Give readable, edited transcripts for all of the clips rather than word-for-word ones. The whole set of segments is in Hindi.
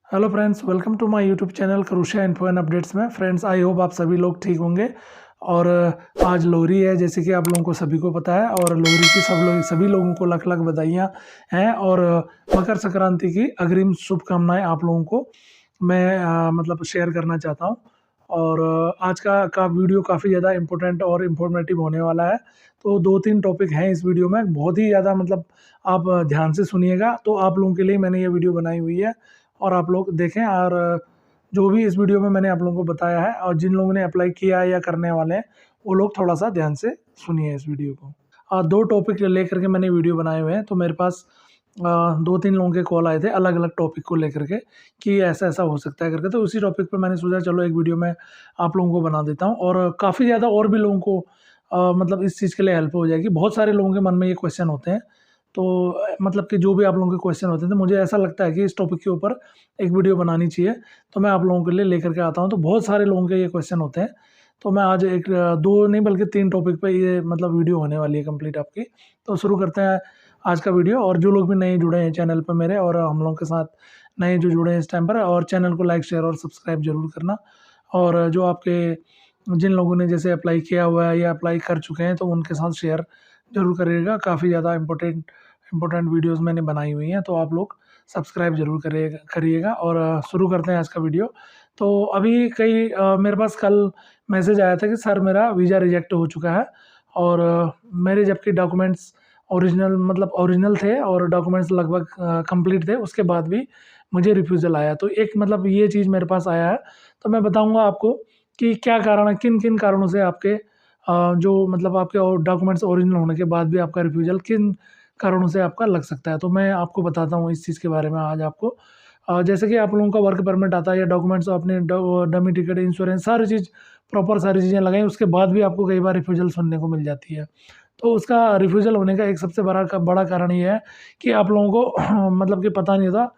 Hello friends, welcome to my YouTube channel Karusha info and updates में। फ्रेंड्स, आई होप आप सभी लोग ठीक होंगे। और आज लोहरी है, जैसे कि आप लोगों को सभी को पता है। और लोहरी की सभी लोगों को लाख लाख बधाइयाँ हैं। और मकर संक्रांति की अग्रिम शुभकामनाएं आप लोगों को मैं मतलब शेयर करना चाहता हूँ। और आज का वीडियो काफ़ी ज़्यादा इम्पोर्टेंट और इन्फॉर्मेटिव होने वाला है। तो दो तीन टॉपिक हैं इस वीडियो में, बहुत ही ज़्यादा मतलब आप ध्यान से सुनिएगा। तो आप लोगों के लिए मैंने ये वीडियो बनाई हुई है और आप लोग देखें। और जो भी इस वीडियो में मैंने आप लोगों को बताया है और जिन लोगों ने अप्लाई किया है या करने वाले हैं, वो लोग थोड़ा सा ध्यान से सुनिए इस वीडियो को। दो टॉपिक लेकर के मैंने वीडियो बनाए हुए हैं। तो मेरे पास दो तीन लोगों के कॉल आए थे अलग अलग टॉपिक को लेकर के कि ऐसा ऐसा हो सकता है करके। तो उसी टॉपिक पे मैंने सोचा चलो एक वीडियो में आप लोगों को बना देता हूँ। और काफ़ी ज़्यादा और भी लोगों को मतलब इस चीज़ के लिए हेल्प हो जाएगी। बहुत सारे लोगों के मन में ये क्वेश्चन होते हैं। तो मतलब कि जो भी आप लोगों के क्वेश्चन होते हैं, तो मुझे ऐसा लगता है कि इस टॉपिक के ऊपर एक वीडियो बनानी चाहिए। तो मैं आप लोगों के लिए लेकर के आता हूँ। तो बहुत सारे लोगों के ये क्वेश्चन होते हैं। तो मैं आज एक दो नहीं बल्कि तीन टॉपिक पे ये मतलब वीडियो होने वाली है कंप्लीट आपकी। तो शुरू करते हैं आज का वीडियो। और जो लोग भी नए जुड़े हैं चैनल पर मेरे, और हम लोगों के साथ नए जो जुड़े हैं इस टाइम पर, और चैनल को लाइक शेयर और सब्सक्राइब जरूर करना। और जो आपके जिन लोगों ने जैसे अप्लाई किया हुआ है या अप्लाई कर चुके हैं, तो उनके साथ शेयर जरूर करिएगा। काफ़ी ज़्यादा इंपॉर्टेंट वीडियोस मैंने बनाई हुई हैं, तो आप लोग सब्सक्राइब जरूर करिएगा। और शुरू करते हैं आज का वीडियो। तो अभी मेरे पास कल मैसेज आया था कि सर मेरा वीज़ा रिजेक्ट हो चुका है। और मेरे जबकि डॉक्यूमेंट्स ओरिजिनल थे और डॉक्यूमेंट्स लगभग कंप्लीट थे, उसके बाद भी मुझे रिफ्यूज़ल आया। तो एक मतलब ये चीज़ मेरे पास आया है। तो मैं बताऊंगा आपको कि क्या कारण है, किन किन कारणों से आपके जो मतलब आपके डॉक्यूमेंट्स ओरिजिनल होने के बाद भी आपका रिफ्यूज़ल किन कारणों से आपका लग सकता है। तो मैं आपको बताता हूँ इस चीज़ के बारे में आज आपको। जैसे कि आप लोगों का वर्क परमिट आता है या डॉक्यूमेंट्स अपने डमी टिकट, इंश्योरेंस, सारी चीज़ प्रॉपर सारी चीज़ें लगाएं, उसके बाद भी आपको कई बार रिफ्यूज़ल सुनने को मिल जाती है। तो उसका रिफ्यूज़ल होने का एक सबसे बड़ा कारण ये है कि आप लोगों को मतलब कि पता नहीं था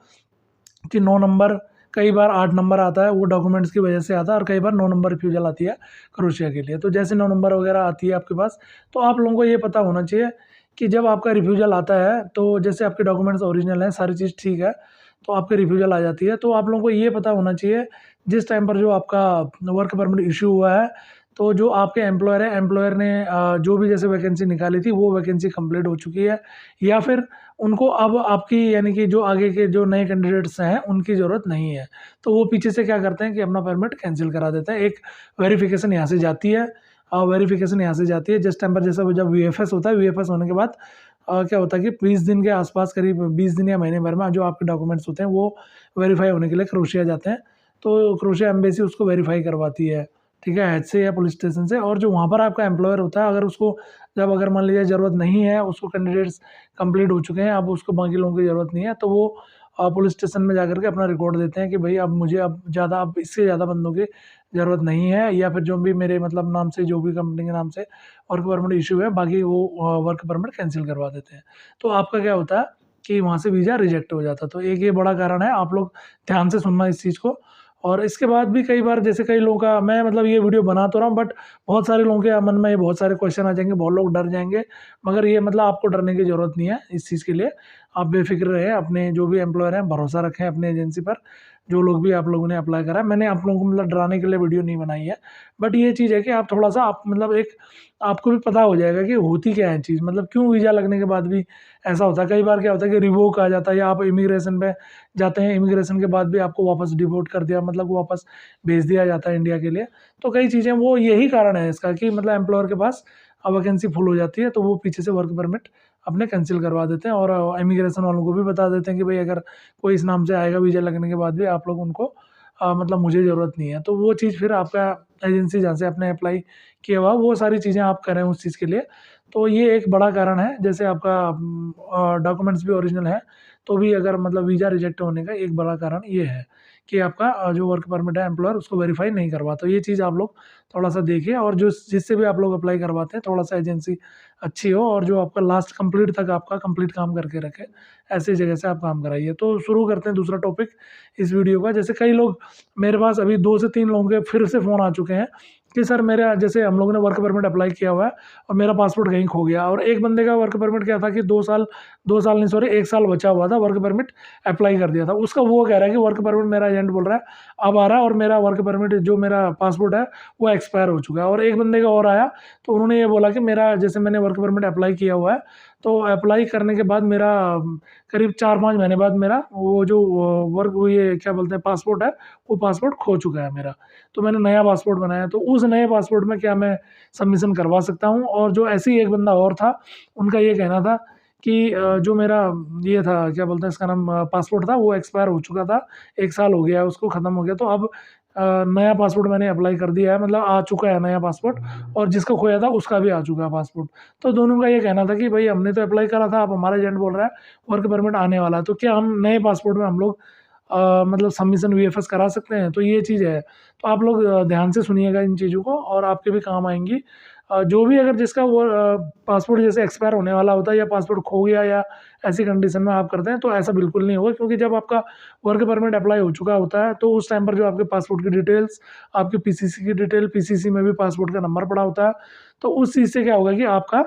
कि 9 नंबर, कई बार 8 नंबर आता है, वो डॉक्यूमेंट्स की वजह से आता है। और कई बार 9 नंबर रिफ्यूज़ल आती है क्रोशिया के लिए। तो जैसे 9 नंबर वगैरह आती है आपके पास, तो आप लोगों को ये पता होना चाहिए कि जब आपका रिफ्यूज़ल आता है, तो जैसे आपके डॉक्यूमेंट्स ओरिजिनल हैं, सारी चीज़ ठीक है, तो आपकी रिफ्यूज़ल आ जाती है। तो आप लोगों को ये पता होना चाहिए जिस टाइम पर जो आपका वर्क परमिट इश्यू हुआ है, तो जो आपके एम्प्लॉयर है, एम्प्लॉयर ने जो भी जैसे वैकेंसी निकाली थी, वो वैकेंसी कंप्लीट हो चुकी है, या फिर उनको अब आपकी यानी कि जो आगे के जो नए कैंडिडेट्स हैं उनकी ज़रूरत नहीं है। तो वो पीछे से क्या करते हैं कि अपना परमिट कैंसिल करा देते हैं। एक वेरिफिकेशन यहाँ से जाती है, वेरिफिकेशन यहाँ से जाती है जिस टाइम पर, जैसे वो जब वीएफएस होता है, वीएफएस होने के बाद क्या होता है कि 20 दिन के आसपास, करीब 20 दिन या महीने भर में जो आपके डॉक्यूमेंट्स होते हैं वो वेरीफाई होने के लिए क्रोशिया जाते हैं। तो क्रोशिया एम्बेसी उसको वेरीफाई करवाती है, ठीक है, हेड से या पुलिस स्टेशन से। और जो वहाँ पर आपका एम्प्लॉयर होता है, अगर उसको जब अगर मान लीजिए ज़रूरत नहीं है, उसको कैंडिडेट्स कंप्लीट हो चुके हैं, अब उसको बाकी लोगों की ज़रूरत नहीं है, तो वो पुलिस स्टेशन में जाकर के अपना रिकॉर्ड देते हैं कि भाई अब मुझे अब इससे ज़्यादा बंदों की ज़रूरत नहीं है, या फिर जो भी मेरे मतलब नाम से, जो भी कंपनी के नाम से वर्क परमिट इशू है, बाकी वो वर्क परमिट कैंसिल करवा देते हैं। तो आपका क्या होता है कि वहाँ से वीज़ा रिजेक्ट हो जाता है। तो एक ये बड़ा कारण है, आप लोग ध्यान से सुनना इस चीज़ को। और इसके बाद भी कई बार, जैसे कई लोगों का, मैं मतलब ये वीडियो बना तो रहा हूँ, बट बहुत सारे लोगों के मन में ये बहुत सारे क्वेश्चन आ जाएंगे, बहुत लोग डर जाएंगे। मगर ये मतलब आपको डरने की ज़रूरत नहीं है इस चीज़ के लिए। आप बेफिक्र रहें, अपने जो भी एम्प्लॉयर हैं भरोसा रखें अपनी एजेंसी पर। जो लोग भी आप लोगों ने अप्लाई करा है, मैंने आप लोगों को मतलब डराने के लिए वीडियो नहीं बनाई है। बट ये चीज़ है कि आप थोड़ा सा आप मतलब एक आपको भी पता हो जाएगा कि होती क्या है चीज़, मतलब क्यों वीज़ा लगने के बाद भी ऐसा होता है। कई बार क्या होता है कि रिवोक आ जाता है, या आप इमिग्रेशन पे जाते हैं, इमिग्रेशन के बाद भी आपको वापस डिपोर्ट कर दिया, मतलब वापस भेज दिया जाता है इंडिया के लिए। तो कई चीज़ें, वो यही कारण है इसका कि मतलब एम्प्लॉयर के पास वैकेंसी फुल हो जाती है, तो वो पीछे से वर्क परमिट अपने कैंसिल करवा देते हैं। और इमिग्रेशन वालों को भी बता देते हैं कि भाई अगर कोई इस नाम से आएगा वीज़ा लगने के बाद भी, आप लोग उनको मतलब मुझे ज़रूरत नहीं है। तो वो चीज़ फिर आपका एजेंसी जहाँ से आपने अप्लाई किया हुआ, वो सारी चीज़ें आप करें उस चीज़ के लिए। तो ये एक बड़ा कारण है। जैसे आपका डॉक्यूमेंट्स भी ओरिजिनल है, तो भी अगर मतलब वीज़ा रिजेक्ट होने का एक बड़ा कारण ये है कि आपका जो वर्क परमिट है, एम्प्लॉयर उसको वेरीफाई नहीं करवा। तो ये चीज़ आप लोग थोड़ा सा देखिए। और जो जिससे भी आप लोग अप्लाई करवाते हैं, थोड़ा सा एजेंसी अच्छी हो, और जो आपका लास्ट कंप्लीट तक आपका कंप्लीट काम करके रखे, ऐसी जगह से आप काम कराइए। तो शुरू करते हैं दूसरा टॉपिक इस वीडियो का। जैसे कई लोग, मेरे पास अभी 2 से 3 लोगों के फिर से फ़ोन आ चुके हैं कि सर मेरा जैसे हम लोगों ने वर्क परमिट अप्लाई किया हुआ है और मेरा पासपोर्ट कहीं खो गया, और एक बंदे का वर्क परमिट क्या था कि 2 साल नहीं सॉरी 1 साल बचा हुआ था, वर्क परमिट अप्लाई कर दिया था उसका। वो कह रहा है कि वर्क परमिट मेरा एजेंट बोल रहा है अब आ रहा है और मेरा वर्क परमिट जो मेरा पासपोर्ट है वो एक्सपायर हो चुका है। और एक बंदे का और आया तो उन्होंने ये बोला कि मेरा जैसे मैंने वर्क परमिट अप्लाई किया हुआ है तो अप्लाई करने के बाद मेरा करीब 4-5 महीने बाद मेरा वो जो वर्क वो ये क्या बोलते हैं पासपोर्ट है वो पासपोर्ट खो चुका है मेरा। तो मैंने नया पासपोर्ट बनाया, तो उस नए पासपोर्ट में क्या मैं सबमिशन करवा सकता हूँ? और जो ऐसे ही एक बंदा और था उनका ये कहना था कि जो मेरा ये था क्या बोलते हैं इसका नाम पासपोर्ट था वो एक्सपायर हो चुका था, 1 साल हो गया है उसको, ख़त्म हो गया। तो अब नया पासपोर्ट मैंने अप्लाई कर दिया है, मतलब आ चुका है नया पासपोर्ट, और जिसका खोया था उसका भी आ चुका है पासपोर्ट। तो दोनों का ये कहना था कि भाई हमने तो अप्लाई करा था, अब हमारा एजेंट बोल रहा है वर्क परमिट आने वाला है, तो क्या हम नए पासपोर्ट में हम लोग मतलब सबमिशन वीएफएस करा सकते हैं? तो ये चीज़ है। तो आप लोग ध्यान से सुनिएगा इन चीज़ों को और आपके भी काम आएँगी। जो भी अगर जिसका वो पासपोर्ट जैसे एक्सपायर होने वाला होता है या पासपोर्ट खो गया या ऐसी कंडीशन में आप करते हैं तो ऐसा बिल्कुल नहीं होगा, क्योंकि जब आपका वर्क परमिट अप्लाई हो चुका होता है तो उस टाइम पर जो आपके पासपोर्ट की डिटेल्स, आपकी पीसीसी की डिटेल, पीसीसी में भी पासपोर्ट का नंबर पड़ा होता है। तो उस चीज़ से क्या होगा कि आपका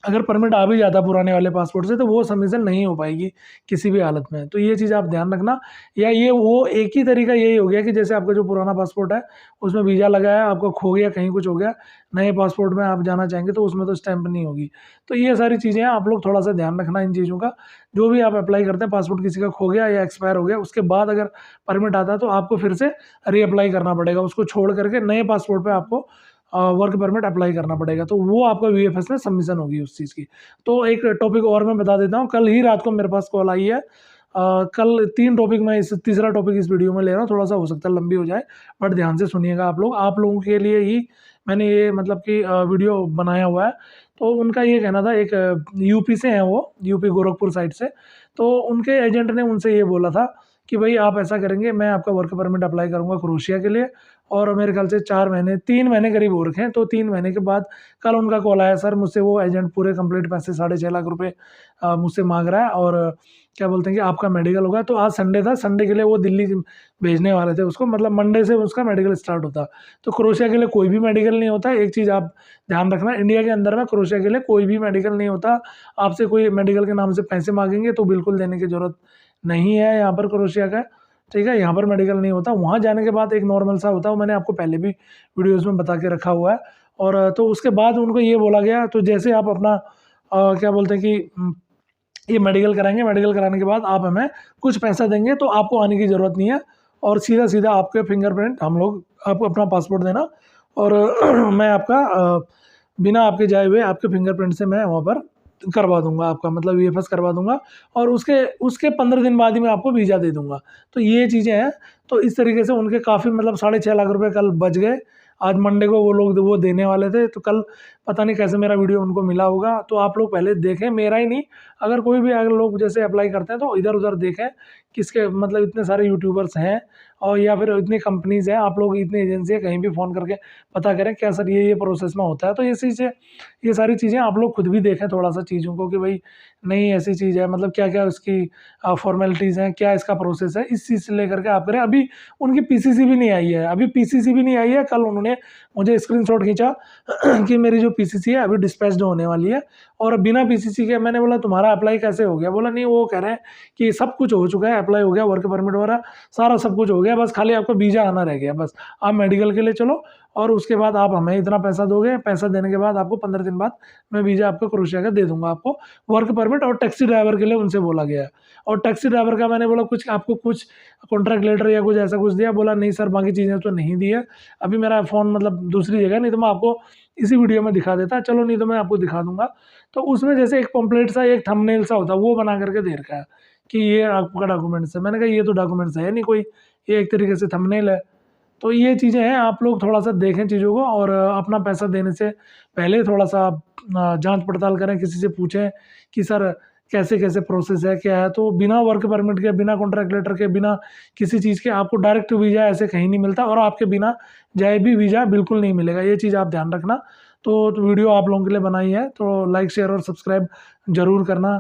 अगर परमिट आ भी जाता पुराने वाले पासपोर्ट से तो वो सबमिशन नहीं हो पाएगी किसी भी हालत में। तो ये चीज़ आप ध्यान रखना। या ये वो एक ही तरीका यही हो गया कि जैसे आपका जो पुराना पासपोर्ट है उसमें वीज़ा लगा है, आपका खो गया, कहीं कुछ हो गया, नए पासपोर्ट में आप जाना चाहेंगे तो उसमें तो स्टैंप नहीं होगी। तो ये सारी चीज़ें हैं, आप लोग थोड़ा-सा ध्यान रखना इन चीज़ों का। जो भी आप अप्लाई करते हैं, पासपोर्ट किसी का खो गया या एक्सपायर हो गया, उसके बाद अगर परमिट आता है तो आपको फिर से रीअप्लाई करना पड़ेगा। उसको छोड़ करके नए पासपोर्ट पे आपको वर्क परमिट अप्लाई करना पड़ेगा, तो वो आपका वीएफएस में सबमिशन होगी उस चीज़ की। तो एक टॉपिक और मैं बता देता हूँ, कल ही रात को मेरे पास कॉल आई है। कल 3 टॉपिक मैं इस तीसरा टॉपिक इस वीडियो में ले रहा हूँ, थोड़ा-सा हो सकता है लंबी हो जाए, बट ध्यान से सुनिएगा आप लोग। आप लोगों के लिए ही मैंने ये मतलब कि वीडियो बनाया हुआ है। तो उनका ये कहना था, एक यूपी से हैं वो, यूपी गोरखपुर साइड से। तो उनके एजेंट ने उनसे ये बोला था कि भई आप ऐसा करेंगे, मैं आपका वर्क परमिट अप्लाई करूँगा क्रोएशिया के लिए, और मेरे ख़्याल से 4 महीने 3 महीने करीब हो रखे हैं। तो 3 महीने के बाद कल उनका कॉल आया, सर मुझसे वो एजेंट पूरे कंप्लीट पैसे 6.5 लाख रुपए मुझसे माँग रहा है, और क्या बोलते हैं कि आपका मेडिकल होगा। तो आज संडे था, संडे के लिए वो दिल्ली भेजने वाले थे उसको, मतलब मंडे से उसका मेडिकल स्टार्ट होता। तो क्रोएशिया के लिए कोई भी मेडिकल नहीं होता। एक चीज़ आप ध्यान रखना, इंडिया के अंदर में क्रोएशिया के लिए कोई भी मेडिकल नहीं होता। आपसे कोई मेडिकल के नाम से पैसे माँगेंगे तो बिल्कुल देने की ज़रूरत नहीं है यहाँ पर क्रोएशिया का, ठीक है? यहाँ पर मेडिकल नहीं होता। वहाँ जाने के बाद एक नॉर्मल सा होता है, वो मैंने आपको पहले भी वीडियोज़ में बता के रखा हुआ है। और तो उसके बाद उनको ये बोला गया, तो जैसे आप अपना क्या बोलते हैं कि ये मेडिकल कराएँगे, मेडिकल कराने के बाद आप हमें कुछ पैसा देंगे तो आपको आने की ज़रूरत नहीं है, और सीधा-सीधा आपके फिंगरप्रिंट हम लोग आपको अपना पासपोर्ट देना, और मैं आपका बिना आपके जाए हुए आपके फिंगरप्रिंट से मैं वहाँ पर करवा दूँगा, आपका मतलब वीएफएस करवा दूँगा, और उसके उसके 15 दिन बाद ही मैं आपको वीज़ा दे दूँगा। तो ये चीज़ें हैं। तो इस तरीके से उनके काफ़ी मतलब 6.5 लाख रुपए कल बच गए। आज मंडे को वो लोग वो देने वाले थे, तो कल पता नहीं कैसे मेरा वीडियो उनको मिला होगा। तो आप लोग पहले देखें, मेरा ही नहीं, अगर कोई भी अगर लोग जैसे अप्लाई करते हैं तो इधर-उधर देखें, किसके मतलब इतने सारे यूट्यूबर्स हैं और या फिर इतनी कंपनीज़ हैं, आप लोग इतनी एजेंसी है, कहीं भी फ़ोन करके पता करें क्या सर ये प्रोसेस में होता है। तो ये सारी चीज़ें आप लोग खुद भी देखें थोड़ा-सा चीज़ों को कि भई नहीं ऐसी चीज़ है, मतलब क्या-क्या उसकी फ़ॉर्मेलिटीज़ हैं, क्या इसका प्रोसेस है, इस चीज़ से लेकर के आप करें। अभी उनकी पीसीसी भी नहीं आई है, अभी पीसीसी भी नहीं आई है। कल उन्होंने मुझे स्क्रीनशॉट खींचा कि मेरी जो पीसीसी है अभी डिस्पैच्ड होने वाली है, और बिना पीसीसी के। मैंने बोला तुम्हारा अप्लाई कैसे हो गया? बोला नहीं वो कह रहे हैं कि सब कुछ हो चुका है, अप्लाई हो गया, वर्क परमिट वगैरह सारा सब कुछ हो गया, बस खाली आपका वीज़ा आना रह गया। बस आप मेडिकल के लिए चलो और उसके बाद आप हमें इतना पैसा दोगे, पैसा देने के बाद आपको 15 दिन बाद मैं वीज़ा आपको क्रोएशिया का दे दूँगा आपको वर्क परमिट। और टैक्सी ड्राइवर के लिए उनसे बोला गया है, और टैक्सी ड्राइवर का मैंने बोला कुछ आपको कुछ कॉन्ट्रैक्ट लेटर या कुछ ऐसा कुछ दिया? बोला नहीं सर बाकी चीज़ें तो नहीं दी है, अभी मेरा फ़ोन मतलब दूसरी जगह, नहीं तो मैं आपको इसी वीडियो में दिखा देता। चलो नहीं तो मैं आपको दिखा दूँगा। तो उसमें जैसे एक पम्पलेट सा, एक थंबनेल सा होता है, वो बना करके दे रखा है कि ये आपका डॉक्यूमेंट्स है। मैंने कहा ये तो डॉक्यूमेंट्स है नहीं कोई, ये एक तरीके से थंबनेल है। तो ये चीज़ें हैं, आप लोग थोड़ा-सा देखें चीज़ों को, और अपना पैसा देने से पहले थोड़ा-सा आप जाँच पड़ताल करें, किसी से पूछें कि सर कैसे-कैसे प्रोसेस है, क्या है। तो बिना वर्क परमिट के, बिना कॉन्ट्रैक्ट लेटर के, बिना किसी चीज़ के आपको डायरेक्ट वीज़ा ऐसे कहीं नहीं मिलता, और आपके बिना जाए भी वीज़ा बिल्कुल नहीं मिलेगा। ये चीज़ आप ध्यान रखना। तो वीडियो आप लोगों के लिए बनाई है, तो लाइक, शेयर और सब्सक्राइब ज़रूर करना।